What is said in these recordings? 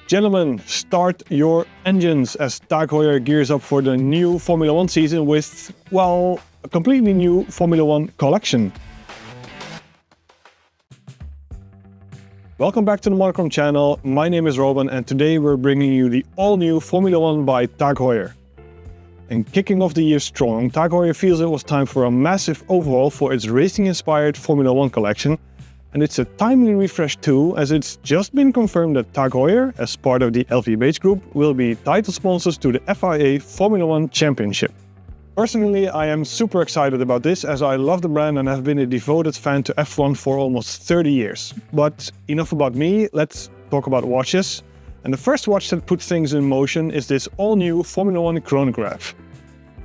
Gentlemen, start your engines as TAG Heuer gears up for the new Formula 1 season with, well, a completely new Formula 1 collection. Welcome back to the Monochrome channel. My name is Robin and today we're bringing you the all-new Formula 1 by TAG Heuer. And kicking off the year strong, TAG Heuer feels it was time for a massive overhaul for its racing-inspired Formula 1 collection. And it's a timely refresh too, as it's just been confirmed that TAG Heuer, as part of the LVMH group, will be title sponsors to the FIA Formula 1 Championship. Personally, I am super excited about this as I love the brand and have been a devoted fan to F1 for almost 30 years. But enough about me, let's talk about watches. And the first watch that puts things in motion is this all-new Formula 1 chronograph.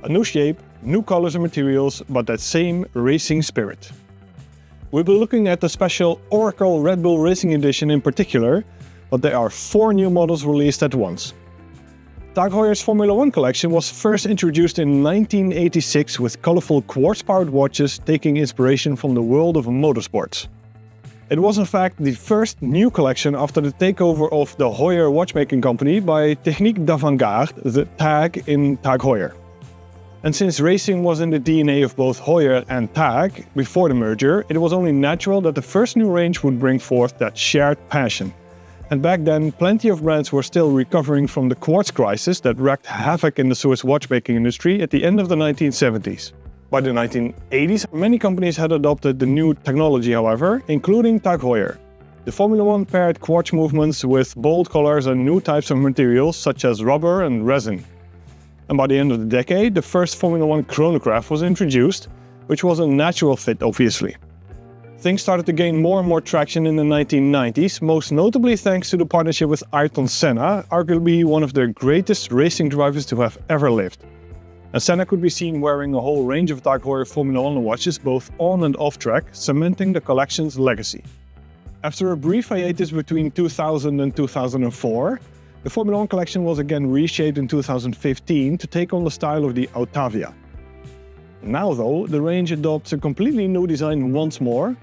A new shape, new colors and materials, but that same racing spirit. We'll be looking at the special Oracle Red Bull Racing Edition in particular, but there are 4 new models released at once. TAG Heuer's Formula 1 collection was first introduced in 1986 with colorful quartz-powered watches taking inspiration from the world of motorsports. It was in fact the first new collection after the takeover of the Heuer watchmaking company by Technique d'Avant-Garde, the TAG in TAG Heuer. And since racing was in the DNA of both Heuer and TAG before the merger, it was only natural that the first new range would bring forth that shared passion. And back then, plenty of brands were still recovering from the quartz crisis that wreaked havoc in the Swiss watchmaking industry at the end of the 1970s. By the 1980s, many companies had adopted the new technology, however, including TAG Heuer. The Formula 1 paired quartz movements with bold colors and new types of materials such as rubber and resin. And by the end of the decade, the first Formula 1 chronograph was introduced, which was a natural fit, obviously. Things started to gain more and more traction in the 1990s, most notably thanks to the partnership with Ayrton Senna, arguably one of the greatest racing drivers to have ever lived. And Senna could be seen wearing a whole range of TAG Heuer Formula 1 watches both on and off track, cementing the collection's legacy. After a brief hiatus between 2000 and 2004, the Formula 1 collection was again reshaped in 2015 to take on the style of the Autavia. Now though, the range adopts a completely new design once more,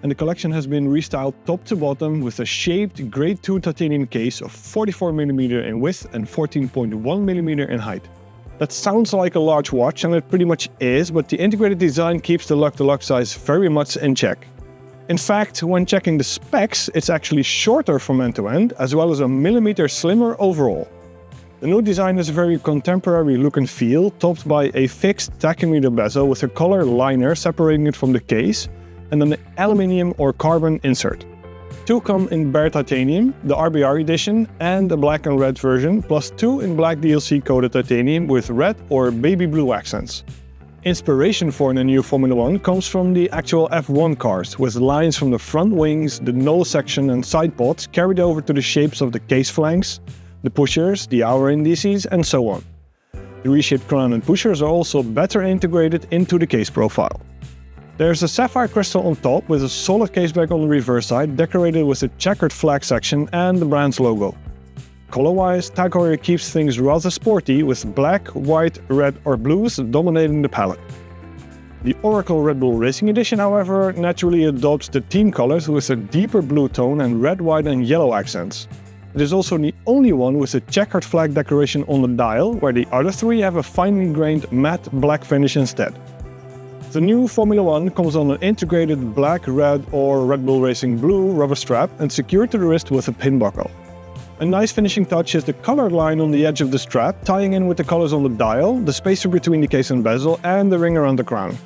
and the collection has been restyled top to bottom with a shaped Grade 2 titanium case of 44mm in width and 14.1mm in height. That sounds like a large watch, and it pretty much is, but the integrated design keeps the lug-to-lug size very much in check. In fact, when checking the specs, it's actually shorter from end to end, as well as a millimeter slimmer overall. The new design has a very contemporary look and feel, topped by a fixed tachymeter bezel with a color liner separating it from the case, and an aluminium or carbon insert. 2 come in bare titanium, the RBR edition, and a black and red version, plus 2 in black DLC coated titanium with red or baby blue accents. Inspiration for the new Formula 1 comes from the actual F1 cars, with lines from the front wings, the nose section and side pods carried over to the shapes of the case flanks, the pushers, the hour indices and so on. The reshaped crown and pushers are also better integrated into the case profile. There's a sapphire crystal on top with a solid caseback on the reverse side decorated with a checkered flag section and the brand's logo. Color-wise, TAG Heuer keeps things rather sporty with black, white, red or blues dominating the palette. The Oracle Red Bull Racing Edition, however, naturally adopts the team colors with a deeper blue tone and red, white and yellow accents. It is also the only one with a checkered flag decoration on the dial, where the other 3 have a finely grained matte black finish instead. The new Formula 1 comes on an integrated black, red or Red Bull Racing blue rubber strap and secured to the wrist with a pin buckle. A nice finishing touch is the colored line on the edge of the strap, tying in with the colors on the dial, the spacer between the case and bezel, and the ring around the crown.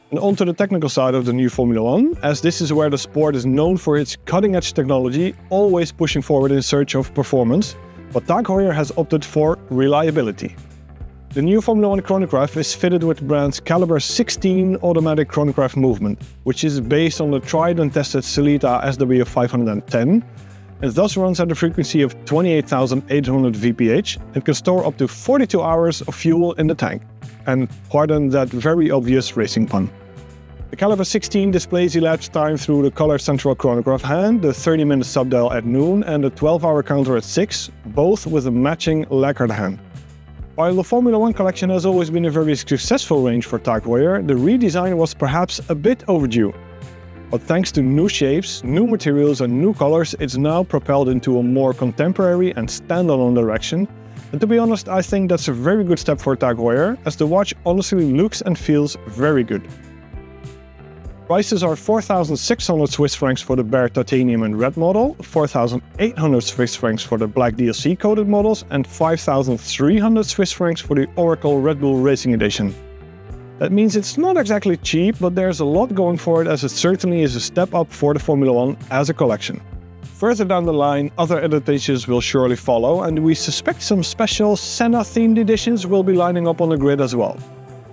And onto the technical side of the new Formula 1, as this is where the sport is known for its cutting-edge technology, always pushing forward in search of performance, but TAG Heuer has opted for reliability. The new Formula 1 chronograph is fitted with the brand's caliber 16 automatic chronograph movement, which is based on the tried and tested Sellita SW510, and thus runs at a frequency of 28,800 VPH and can store up to 42 hours of fuel in the tank. And pardon that very obvious racing pun. The caliber 16 displays elapsed time through the color central chronograph hand, the 30-minute subdial at noon and the 12-hour counter at 6, both with a matching lacquered hand. While the Formula 1 collection has always been a very successful range for TAG Heuer, the redesign was perhaps a bit overdue. But thanks to new shapes, new materials and new colors, it's now propelled into a more contemporary and standalone direction. And to be honest, I think that's a very good step for TAG Heuer, as the watch honestly looks and feels very good. Prices are 4,600 Swiss francs for the bare titanium and red model, 4,800 Swiss francs for the black DLC coated models, and 5,300 Swiss francs for the Oracle Red Bull Racing Edition. That means it's not exactly cheap, but there's a lot going for it, as it certainly is a step up for the Formula 1 as a collection. Further down the line, other adaptations will surely follow, and we suspect some special Senna themed editions will be lining up on the grid as well.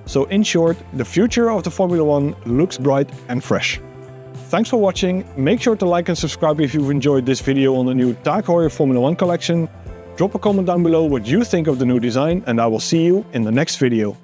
So in short, the future of the Formula 1 looks bright and fresh. Thanks for watching, make sure to like and subscribe if you've enjoyed this video on the new TAG Heuer Formula 1 collection. Drop a comment down below what you think of the new design, and I will see you in the next video.